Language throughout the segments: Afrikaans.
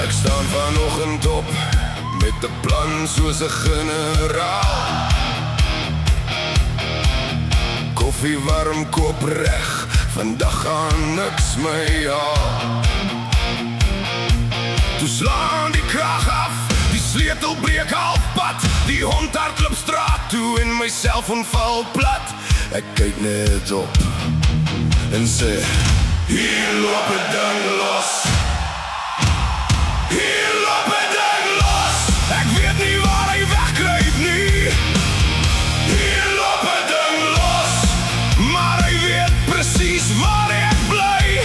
Ek staan vanoggend op met 'n plan soos 'n generaal. Koffie warm, kop reg, vandag gaan niks my haal. Toe slaan die krag af, die sleutel breek halfpad, die hond hardloop straat toe en my selfoon val plat. Ek kyk net op en sê, hier loop 'n ding los. Hier loop 'n ding los. Ek weet nie waar hy wegkruip nie. Hier loop 'n ding los, maar hy weet presies waar ek bly.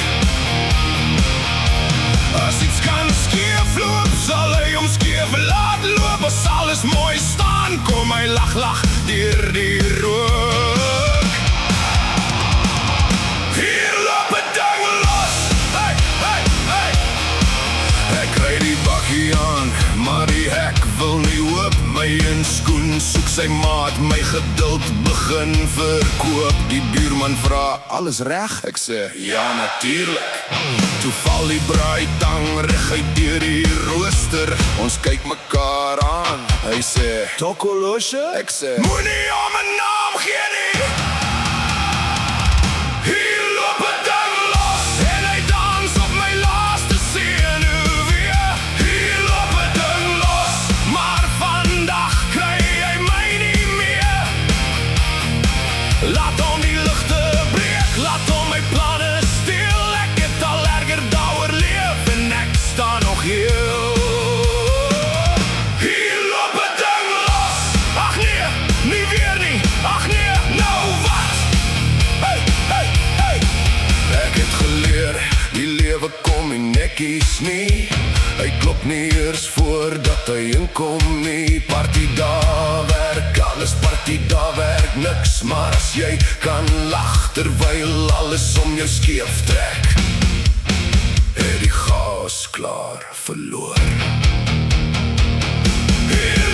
As iets kan skeef loop, sal hy hom skeef laat loop. As alles mooi staan, kom hy lag deur die rook. Hier loop 'n ding los. Hey, hey, hey. Ek kry die bakkie aan, maar die hek wil nie oop. My een skoen soek sy maat, my geduld begin verkoop. Die buurman vra, alles reg? Ek sê, ja natuurlijk. Toe val die braaitang reg uit deur die rooster. Ons kyk mekaar aan, hy sê, Tokoloshe? Ek sê, moenie om 'n naam gee nie. Hier loop 'n ding los en hy dans op my laaste senuwee. Hier loop 'n ding los, maar vandag kry hy my nie meer. Laat hom die ligte breek, laat hom my planne steel. Ek het al erger daaroor leef en ek staan nog heel. Hier loop 'n ding los. Ag nee, nie weer nie. Ag nee, nou wat? Hey, hey, hey. Ek het geleer, die lewe kom nie netjies nie. Hy klop nie eers voordat hy inkom nie. Party daar werk alles, party daar werk niks. Maar as jy kan lag terwyl alles om jou skeef trek, het die gas klaar verloor. Hier